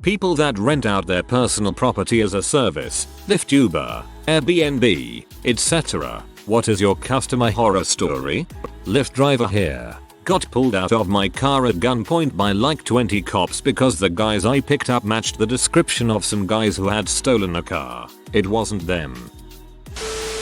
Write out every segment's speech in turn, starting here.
People that rent out their personal property as a service, Lyft, Uber, Airbnb, etc. What is your customer horror story? Lyft driver here. Got pulled out of my car at gunpoint by like 20 cops because the guys I picked up matched the description of some guys who had stolen a car. It wasn't them.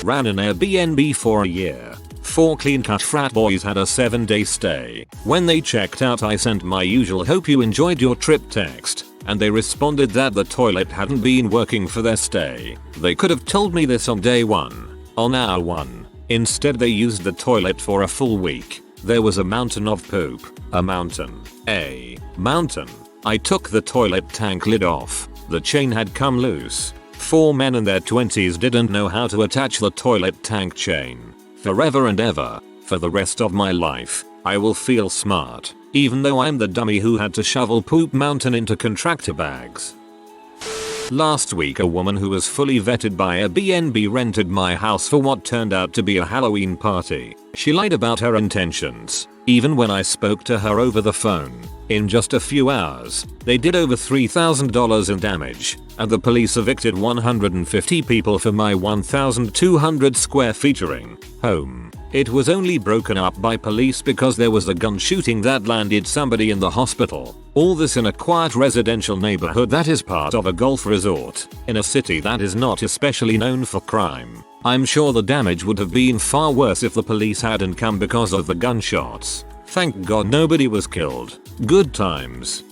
Ran an Airbnb for a year. 4 clean-cut frat boys had a 7-day stay. When they checked out, I sent my usual "hope you enjoyed your trip" text, and they responded that the toilet hadn't been working for their stay. They could have told me this on day 1. On hour 1. Instead they used the toilet for a full week. There was a mountain of poop. A mountain. I took the toilet tank lid off. The chain had come loose. 4 men in their 20s didn't know how to attach the toilet tank chain. Forever and ever, for the rest of my life, I will feel smart, even though I'm the dummy who had to shovel poop mountain into contractor bags. Last week, a woman who was fully vetted by Airbnb rented my house for what turned out to be a Halloween party. She lied about her intentions, even when I spoke to her over the phone. In just a few hours, they did over $3,000 in damage, and the police evicted 150 people for my 1,200 square featuring home. It was only broken up by police because there was a gun shooting that landed somebody in the hospital. All this in a quiet residential neighborhood that is part of a golf resort, in a city that is not especially known for crime. I'm sure the damage would have been far worse if the police hadn't come because of the gunshots. Thank God nobody was killed. Good times.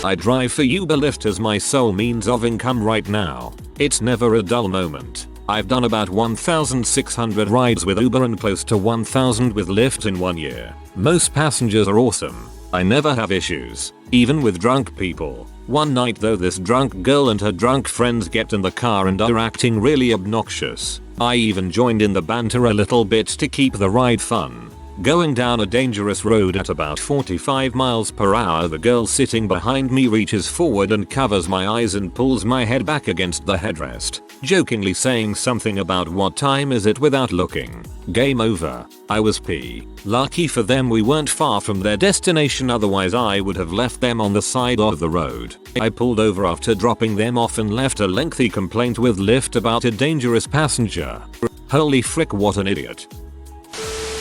I drive for Uber Lyft as my sole means of income right now. It's never a dull moment. I've done about 1,600 rides with Uber and close to 1,000 with Lyft in 1 year. Most passengers are awesome. I never have issues, even with drunk people. One night though, this drunk girl and her drunk friends get in the car and are acting really obnoxious. I even joined in the banter a little bit to keep the ride fun. Going down a dangerous road at about 45 miles per hour, the girl sitting behind me reaches forward and covers my eyes and pulls my head back against the headrest, jokingly saying something about "what time is it" without looking. Game over. I was lucky for them we weren't far from their destination, otherwise I would have left them on the side of the road. I pulled over after dropping them off and left a lengthy complaint with Lyft about a dangerous passenger. Holy frick, what an idiot.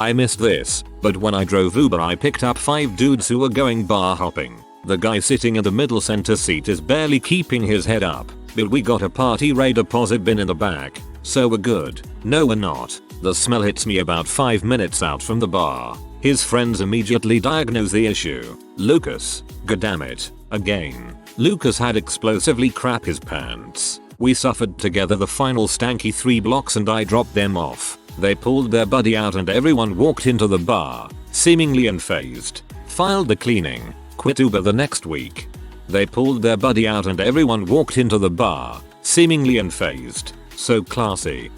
I missed this, but when I drove Uber I picked up 5 dudes who were going bar hopping. The guy sitting in the middle center seat is barely keeping his head up, but we got a party ray deposit bin in the back, so we're good. No, we're not. The smell hits me about 5 minutes out from the bar. His friends immediately diagnose the issue. Lucas. Goddammit. Again. Lucas had explosively crap his pants. We suffered together the final stanky 3 blocks and I dropped them off. They pulled their buddy out and everyone walked into the bar, seemingly unfazed. Filed the cleaning. Quit Uber the next week. They pulled their buddy out and everyone walked into the bar, seemingly unfazed. So classy.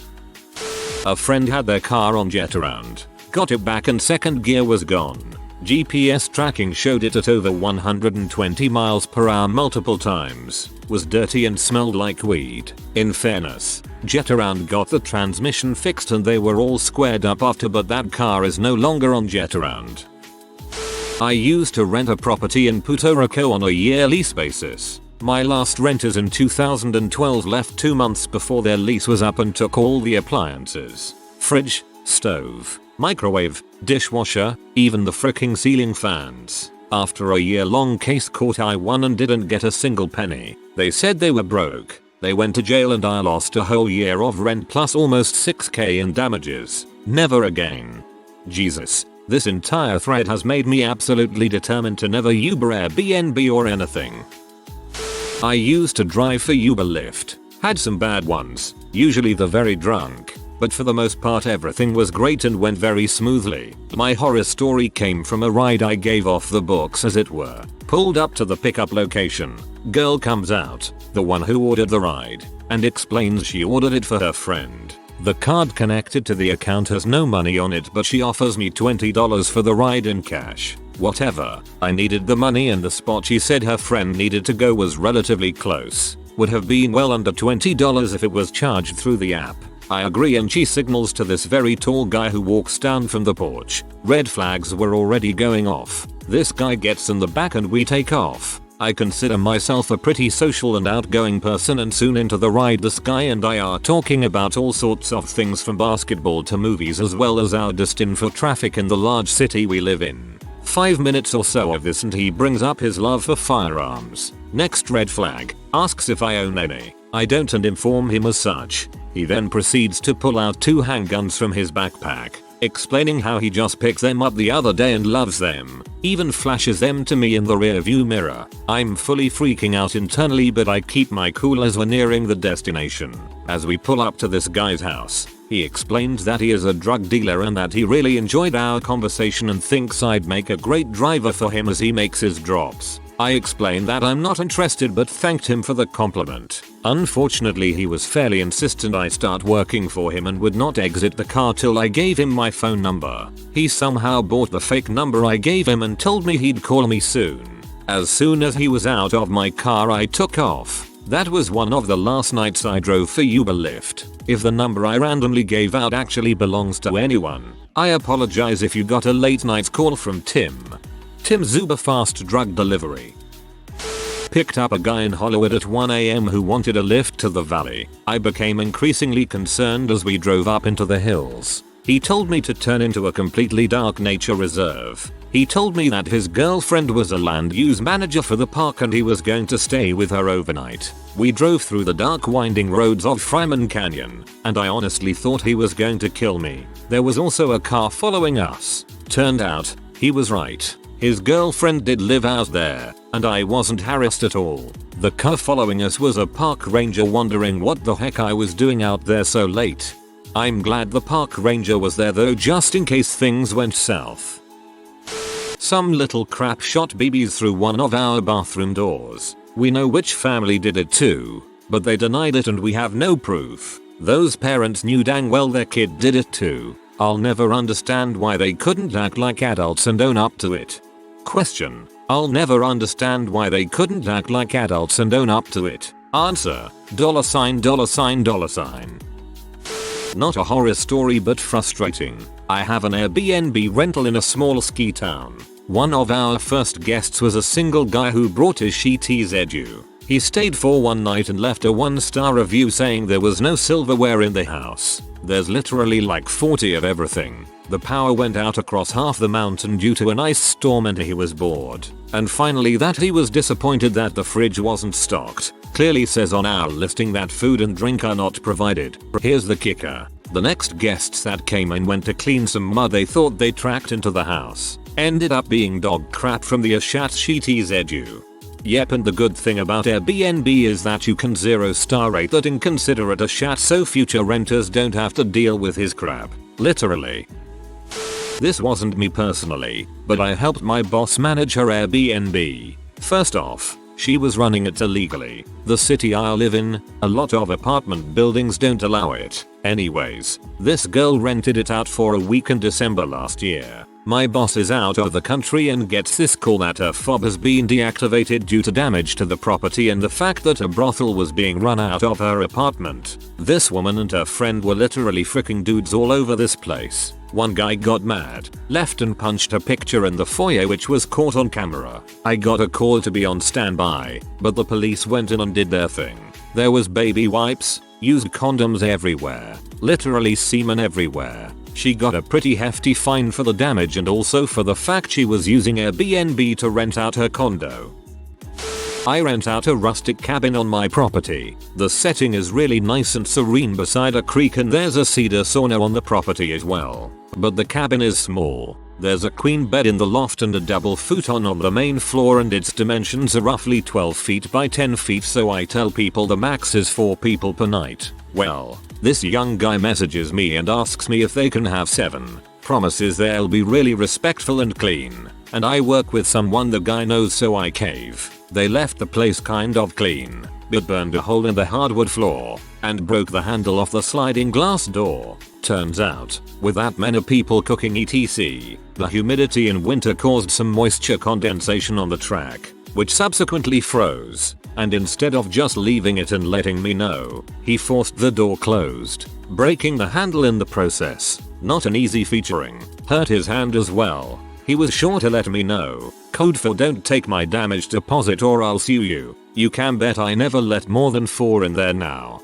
A friend had their car on jet around. Got it back and second gear was gone. GPS tracking showed it at over 120 miles per hour multiple times. Was dirty and smelled like weed. In fairness, Jetaround got the transmission fixed and they were all squared up after, but that car is no longer on Jetaround. I used to rent a property in Puerto Rico on a year lease basis. My last renters in 2012 left 2 months before their lease was up and took all the appliances. Fridge, stove, microwave, dishwasher, even the fricking ceiling fans. After a year-long case court I won and didn't get a single penny. They said they were broke. They went to jail and I lost a whole year of rent plus almost 6k in damages. Never again. Jesus. This entire thread has made me absolutely determined to never Uber, Airbnb or anything. I used to drive for Uber Lyft. Had some bad ones, usually the very drunk. But for the most part everything was great and went very smoothly. My horror story came from a ride I gave off the books, as it were. Pulled up to the pickup location. Girl comes out, the one who ordered the ride, and explains she ordered it for her friend. The card connected to the account has no money on it, but she offers me $20 for the ride in cash. Whatever. I needed the money and the spot she said her friend needed to go was relatively close. Would have been well under $20 if it was charged through the app. I agree and she signals to this very tall guy who walks down from the porch. Red flags were already going off. This guy gets in the back and we take off. I consider myself a pretty social and outgoing person, and soon into the ride this guy and I are talking about all sorts of things from basketball to movies, as well as our destin for traffic in the large city we live in. 5 minutes or so of this and he brings up his love for firearms. Next red flag, asks if I own any. I don't and inform him as such. He then proceeds to pull out 2 handguns from his backpack, explaining how he just picked them up the other day and loves them. Even flashes them to me in the rearview mirror. I'm fully freaking out internally, but I keep my cool as we're nearing the destination. As we pull up to this guy's house, he explained that he is a drug dealer and that he really enjoyed our conversation and thinks I'd make a great driver for him as he makes his drops. I explained that I'm not interested but thanked him for the compliment. Unfortunately, he was fairly insistent I start working for him and would not exit the car till I gave him my phone number. He somehow bought the fake number I gave him and told me he'd call me soon. As soon as he was out of my car, I took off. That was one of the last nights I drove for Uber Lyft. If the number I randomly gave out actually belongs to anyone, I apologize if you got a late night call from Tim's Uber fast drug delivery. Picked up a guy in Hollywood at 1 AM who wanted a lift to the valley. I became increasingly concerned as we drove up into the hills. He told me to turn into a completely dark nature reserve. He told me that his girlfriend was a land use manager for the park and he was going to stay with her overnight. We drove through the dark winding roads of Fryman Canyon, and I honestly thought he was going to kill me. There was also a car following us. Turned out, he was right. His girlfriend did live out there, and I wasn't harassed at all. The car following us was a park ranger wondering what the heck I was doing out there so late. I'm glad the park ranger was there though, just in case things went south. Some little crap shot BBs through one of our bathroom doors. We know which family did it too, but they denied it and we have no proof. Those parents knew dang well their kid did it too. I'll never understand why they couldn't act like adults and own up to it. Question. I'll never understand why they couldn't act like adults and own up to it. Answer. $$. Not a horror story but frustrating. I have an Airbnb rental in a small ski town. One of our first guests was a single guy who brought his sheeties edu. He stayed for one night and left a 1-star review saying there was no silverware in the house. There's literally like 40 of everything. The power went out across half the mountain due to an ice storm and he was bored. And finally that he was disappointed that the fridge wasn't stocked. Clearly says on our listing that food and drink are not provided. Here's the kicker. The next guests that came in went to clean some mud they thought they tracked into the house. Ended up being dog crap from the Ashat sheeties edu. Yep, and the good thing about Airbnb is that you can 0-star rate that inconsiderate Ashat so future renters don't have to deal with his crap. Literally. This wasn't me personally, but I helped my boss manage her Airbnb. First off, she was running it illegally. The city I live in, a lot of apartment buildings don't allow it. Anyways, this girl rented it out for a week in December last year. My boss is out of the country and gets this call that her fob has been deactivated due to damage to the property and the fact that a brothel was being run out of her apartment. This woman and her friend were literally freaking dudes all over this place. One guy got mad, left and punched a picture in the foyer which was caught on camera. I got a call to be on standby, but the police went in and did their thing. There was baby wipes, used condoms everywhere, literally semen everywhere. She got a pretty hefty fine for the damage and also for the fact she was using Airbnb to rent out her condo. I rent out a rustic cabin on my property. The setting is really nice and serene beside a creek and there's a cedar sauna on the property as well. But the cabin is small. There's a queen bed in the loft and a double futon on the main floor and its dimensions are roughly 12 feet by 10 feet, so I tell people the max is 4 people per night. Well, this young guy messages me and asks me if they can have 7. Promises they'll be really respectful and clean. And I work with someone the guy knows, so I cave. They left the place kind of clean, but burned a hole in the hardwood floor and broke the handle off the sliding glass door. Turns out, with that many people cooking etc., the humidity in winter caused some moisture condensation on the track, which subsequently froze, and instead of just leaving it and letting me know, he forced the door closed, breaking the handle in the process. Not an easy featuring. Hurt his hand as well. He was sure to let me know. Code for don't take my damaged deposit or I'll sue you. You can bet I never let more than 4 in there now.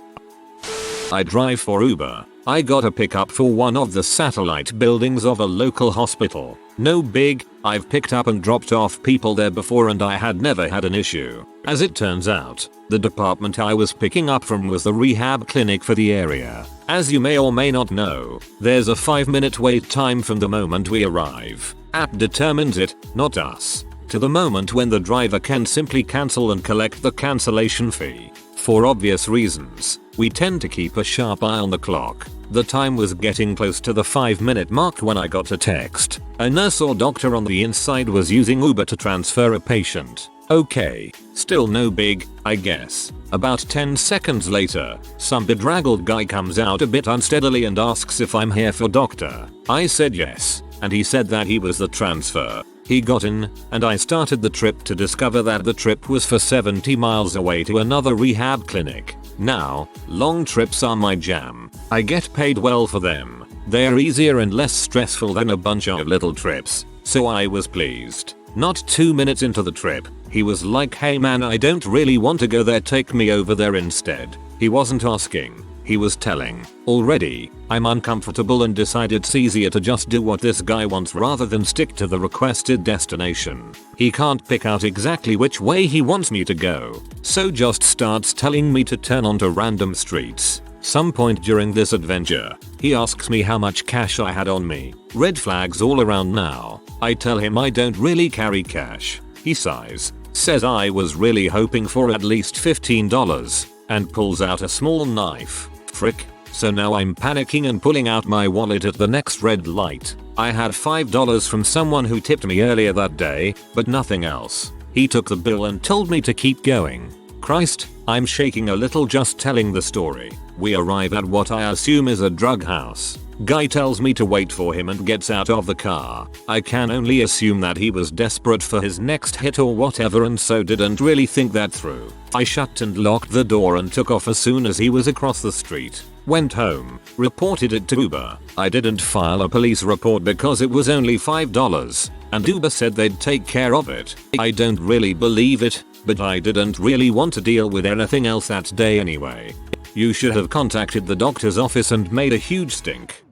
I drive for Uber. I got a pickup for one of the satellite buildings of a local hospital. No big, I've picked up and dropped off people there before and I had never had an issue. As it turns out, the department I was picking up from was the rehab clinic for the area. As you may or may not know, there's a 5-minute wait time from the moment we arrive. App determines it, not us, to the moment when the driver can simply cancel and collect the cancellation fee. For obvious reasons, we tend to keep a sharp eye on the clock. The time was getting close to the 5-minute mark when I got a text. A nurse or doctor on the inside was using Uber to transfer a patient. Okay, still no big, I guess. About 10 seconds later, some bedraggled guy comes out a bit unsteadily and asks if I'm here for doctor. I said yes, and he said that he was the transfer. He got in, and I started the trip to discover that the trip was for 70 miles away to another rehab clinic. Now, long trips are my jam. I get paid well for them. They're easier and less stressful than a bunch of little trips, so I was pleased. Not 2 minutes into the trip, he was like, hey man, I don't really want to go there, take me over there instead. He wasn't asking, he was telling. Already, I'm uncomfortable and decide it's easier to just do what this guy wants rather than stick to the requested destination. He can't pick out exactly which way he wants me to go, so just starts telling me to turn onto random streets. Some point during this adventure, he asks me how much cash I had on me. Red flags all around now. I tell him I don't really carry cash. He sighs, says I was really hoping for at least $15, and pulls out a small knife. Frick. So now I'm panicking and pulling out my wallet at the next red light. I had $5 from someone who tipped me earlier that day, but nothing else. He took the bill and told me to keep going. Christ, I'm shaking a little just telling the story. We arrive at what I assume is a drug house. Guy tells me to wait for him and gets out of the car. I can only assume that he was desperate for his next hit or whatever and so didn't really think that through. I shut and locked the door and took off as soon as he was across the street. Went home, reported it to Uber. I didn't file a police report because it was only $5, and Uber said they'd take care of it. I don't really believe it, but I didn't really want to deal with anything else that day anyway. You should have contacted the doctor's office and made a huge stink.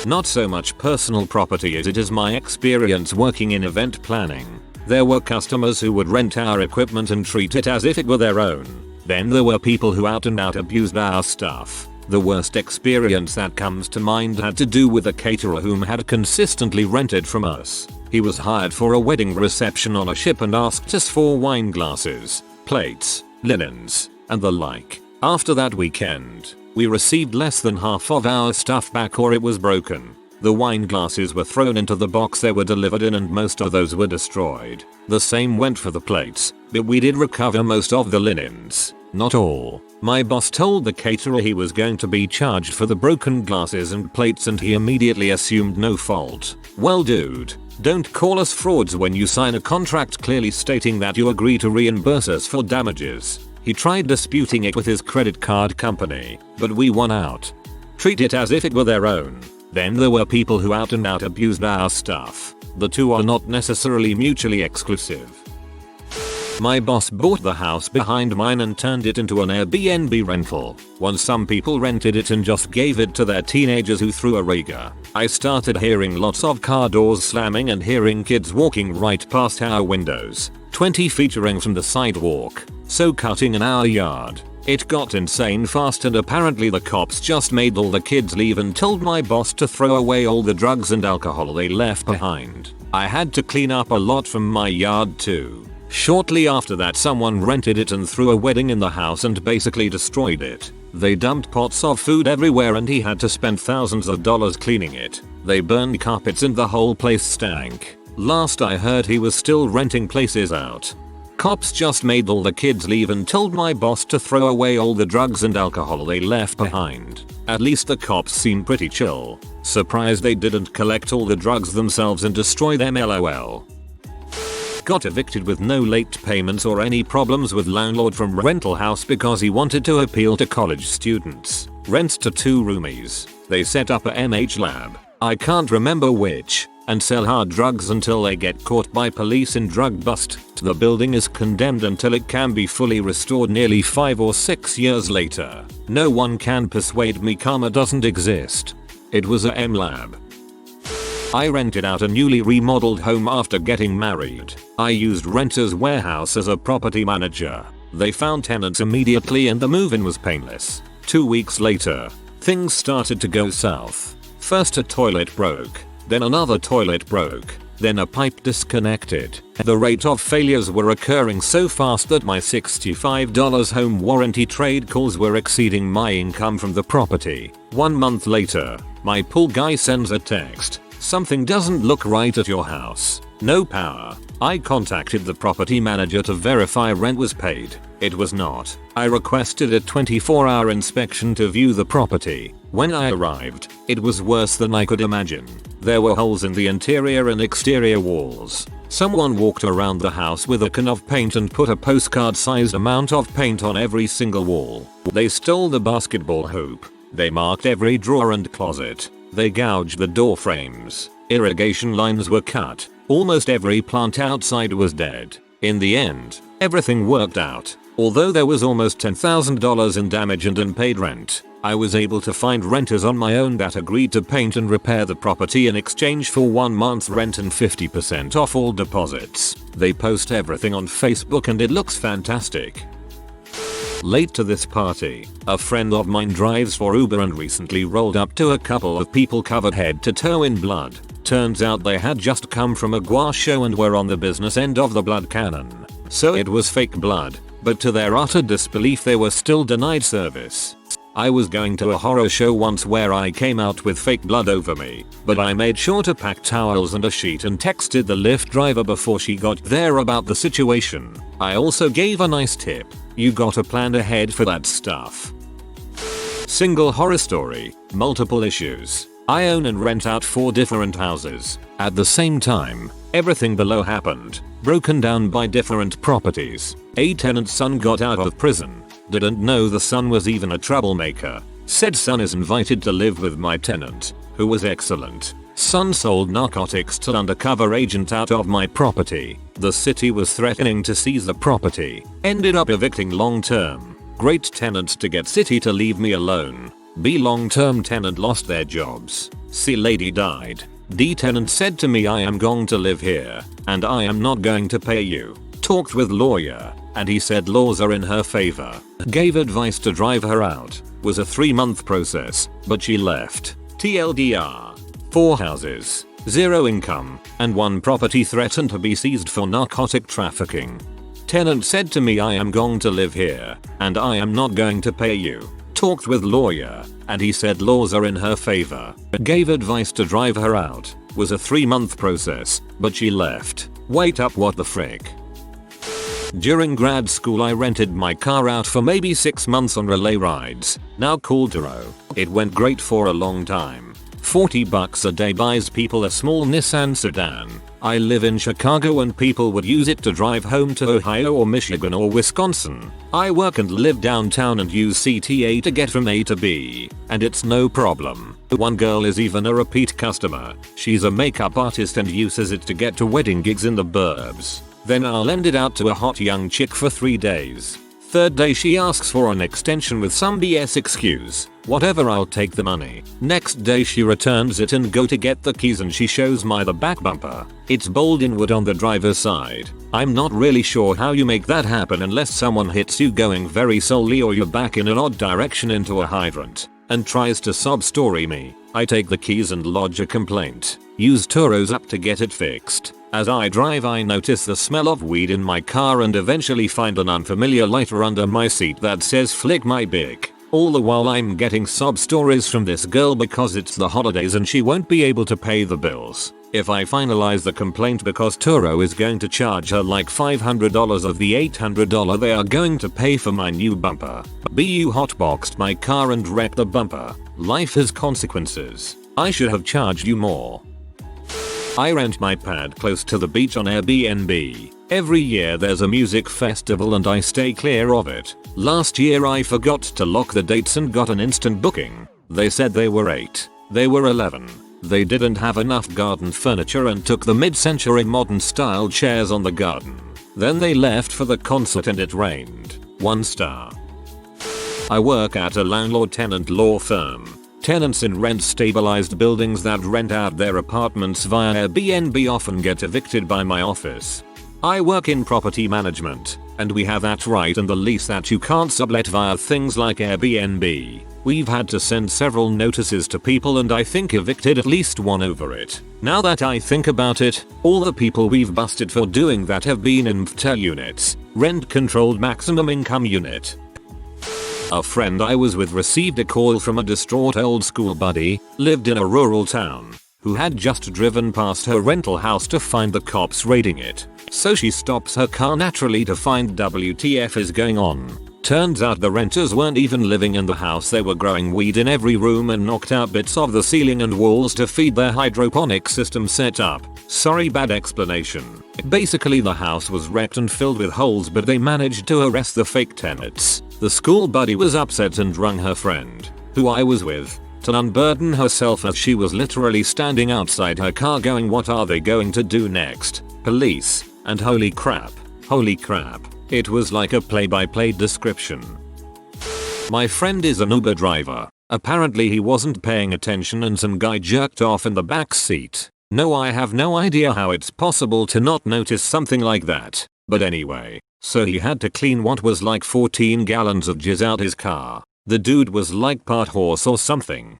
Not so much personal property as it is my experience working in event planning. There were customers who would rent our equipment and treat it as if it were their own. Then there were people who out and out abused our stuff. The worst experience that comes to mind had to do with a caterer whom had consistently rented from us. He was hired for a wedding reception on a ship and asked us for wine glasses, plates, linens, and the like. After that weekend, we received less than half of our stuff back or it was broken. The wine glasses were thrown into the box they were delivered in and most of those were destroyed. The same went for the plates, but we did recover most of the linens. Not all. My boss told the caterer he was going to be charged for the broken glasses and plates and he immediately assumed no fault. Well dude, don't call us frauds when you sign a contract clearly stating that you agree to reimburse us for damages. He tried disputing it with his credit card company, but we won out. Treat it as if it were their own. Then there were people who out and out abused our stuff. The two are not necessarily mutually exclusive. My boss bought the house behind mine and turned it into an Airbnb rental. Once some people rented it and just gave it to their teenagers who threw a rager. I started hearing lots of car doors slamming and hearing kids walking right past our windows, 20 feet from the sidewalk, so cutting in our yard. It got insane fast and apparently the cops just made all the kids leave and told my boss to throw away all the drugs and alcohol they left behind. I had to clean up a lot from my yard too. Shortly after that someone rented it and threw a wedding in the house and basically destroyed it. They dumped pots of food everywhere and he had to spend thousands of dollars cleaning it. They burned carpets and the whole place stank. Last I heard he was still renting places out. Cops just made all the kids leave and told my boss to throw away all the drugs and alcohol they left behind. At least the cops seem pretty chill. Surprised they didn't collect all the drugs themselves and destroy them lol. Got evicted with no late payments or any problems with landlord from rental house because he wanted to appeal to college students. Rents to 2 roomies. They set up a MH lab. I can't remember which. and sell hard drugs until they get caught by police in drug bust. The building is condemned until it can be fully restored nearly 5 or 6 years later. No one can persuade me karma doesn't exist. It was a M-Lab. I rented out a newly remodeled home after getting married. I used Renters Warehouse as a property manager. They found tenants immediately and the move-in was painless. 2 weeks later, things started to go south. First a toilet broke, then another toilet broke, then a pipe disconnected. The rate of failures were occurring so fast that my $65 home warranty trade calls were exceeding my income from the property. 1 month later, my pool guy sends a text. Something doesn't look right at your house. No power. I contacted the property manager to verify rent was paid. It was not. I requested a 24-hour inspection to view the property. When I arrived, it was worse than I could imagine. There were holes in the interior and exterior walls. Someone walked around the house with a can of paint and put a postcard-sized amount of paint on every single wall. They stole the basketball hoop. They marked every drawer and closet. They gouged the door frames. Irrigation lines were cut. Almost every plant outside was dead. In the end, everything worked out. Although there was almost $10,000 in damage and unpaid rent, I was able to find renters on my own that agreed to paint and repair the property in exchange for 1 month's rent and 50% off all deposits. They post everything on Facebook and it looks fantastic. Late to this party, a friend of mine drives for Uber and recently rolled up to a couple of people covered head to toe in blood. Turns out they had just come from a gua show and were on the business end of the blood cannon. So it was fake blood, but to their utter disbelief they were still denied service. I was going to a horror show once where I came out with fake blood over me, but I made sure to pack towels and a sheet and texted the Lyft driver before she got there about the situation. I also gave a nice tip. You gotta plan ahead for that stuff. Single horror story, multiple issues. I own and rent out 4 different houses. At the same time, everything below happened, broken down by different properties. A tenant's son got out of prison. Didn't know the son was even a troublemaker. Said son is invited to live with my tenant, who was excellent. Son sold narcotics to undercover agent out of my property. The city was threatening to seize the property. Ended up evicting long term. Great tenant to get city to leave me alone. B long term tenant lost their jobs. C lady died. D tenant said to me I am going to live here, and I am not going to pay you. Talked with lawyer, and he said laws are in her favor. Gave advice to drive her out. Was a 3-month process, but she left. TLDR. 4 houses, 0 income, and 1 property threatened to be seized for narcotic trafficking. Tenant said to me I am going to live here, and I am not going to pay you. Talked with lawyer, and he said laws are in her favor. Gave advice to drive her out. Was a 3-month process, but she left. Wait up, what the frick? During grad school I rented my car out for maybe 6 months on relay rides. Now called Turo. It went great for a long time. $40 a day buys people a small Nissan sedan. I live in Chicago and people would use it to drive home to Ohio or Michigan or Wisconsin. I work and live downtown and use CTA to get from A to B, and it's no problem. One girl is even a repeat customer. She's a makeup artist and uses it to get to wedding gigs in the burbs. Then I'll lend it out to a hot young chick for 3 days. 3rd day she asks for an extension with some BS excuse. Whatever, I'll take the money. Next day she returns it and go to get the keys and she shows me the back bumper. It's bold in wood on the driver's side. I'm not really sure how you make that happen unless someone hits you going very slowly or you're back in an odd direction into a hydrant and tries to sob story me. I take the keys and lodge a complaint. Use Turo's app to get it fixed. As I drive I notice the smell of weed in my car and eventually find an unfamiliar lighter under my seat that says flick my bick. All the while I'm getting sob stories from this girl because it's the holidays and she won't be able to pay the bills. If I finalize the complaint because Turo is going to charge her like $500 of the $800 they are going to pay for my new bumper. You hotboxed my car and wrecked the bumper. Life has consequences. I should have charged you more. I rent my pad close to the beach on Airbnb. Every year there's a music festival and I stay clear of it. Last year I forgot to lock the dates and got an instant booking. They said they were 8. They were 11. They didn't have enough garden furniture and took the mid-century modern style chairs on the garden. Then they left for the concert and it rained. 1 star. I work at a landlord-tenant law firm. Tenants in rent-stabilized buildings that rent out their apartments via Airbnb often get evicted by my office. I work in property management, and we have that right in the lease that you can't sublet via things like Airbnb. We've had to send several notices to people and I think evicted at least one over it. Now that I think about it, all the people we've busted for doing that have been in FTE units, rent-controlled maximum income unit. A friend I was with received a call from a distraught old school buddy, lived in a rural town, who had just driven past her rental house to find the cops raiding it. So she stops her car naturally to find WTF is going on. Turns out the renters weren't even living in the house, they were growing weed in every room and knocked out bits of the ceiling and walls to feed their hydroponic system setup. Sorry, bad explanation. Basically the house was wrecked and filled with holes, but they managed to arrest the fake tenants. The school buddy was upset and rung her friend, who I was with, to unburden herself as she was literally standing outside her car going, what are they going to do next? Police. And holy crap, it was like a play-by-play description. My friend is an Uber driver. Apparently he wasn't paying attention and some guy jerked off in the back seat. No, I have no idea how it's possible to not notice something like that. But anyway, so he had to clean what was like 14 gallons of jizz out his car. The dude was like part horse or something.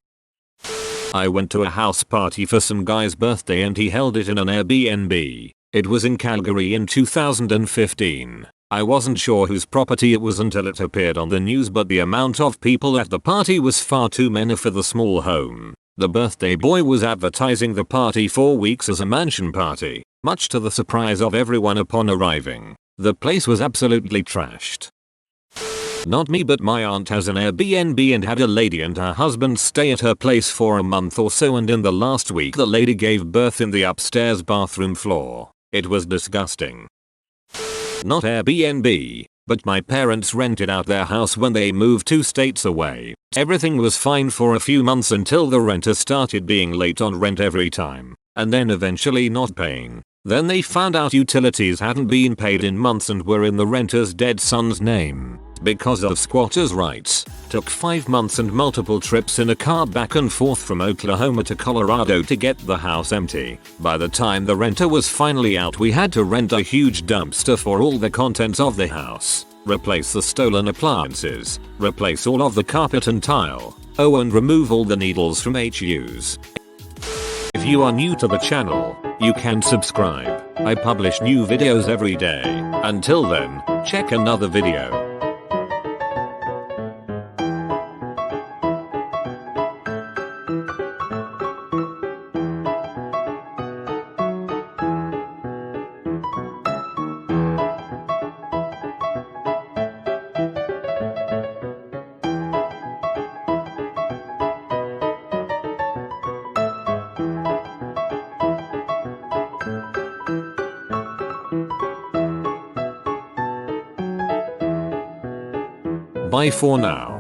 I went to a house party for some guy's birthday and he held it in an Airbnb. It was in Calgary in 2015. I wasn't sure whose property it was until it appeared on the news, but the amount of people at the party was far too many for the small home. The birthday boy was advertising the party for weeks as a mansion party, much to the surprise of everyone upon arriving. The place was absolutely trashed. Not me, but my aunt has an Airbnb and had a lady and her husband stay at her place for a month or so, and in the last week the lady gave birth in the upstairs bathroom floor. It was disgusting. Not Airbnb, but my parents rented out their house when they moved 2 states away. Everything was fine for a few months until the renter started being late on rent every time, and then eventually not paying. Then they found out utilities hadn't been paid in months and were in the renter's dead son's name. Because of squatters' rights, took 5 months and multiple trips in a car back and forth from Oklahoma to Colorado to get the house empty. By the time the renter was finally out, we had to rent a huge dumpster for all the contents of the house, replace the stolen appliances, replace all of the carpet and tile, and remove all the needles from HUs. If you are new to the channel, you can subscribe. I publish new videos every day. Until then, check another video. Bye for now.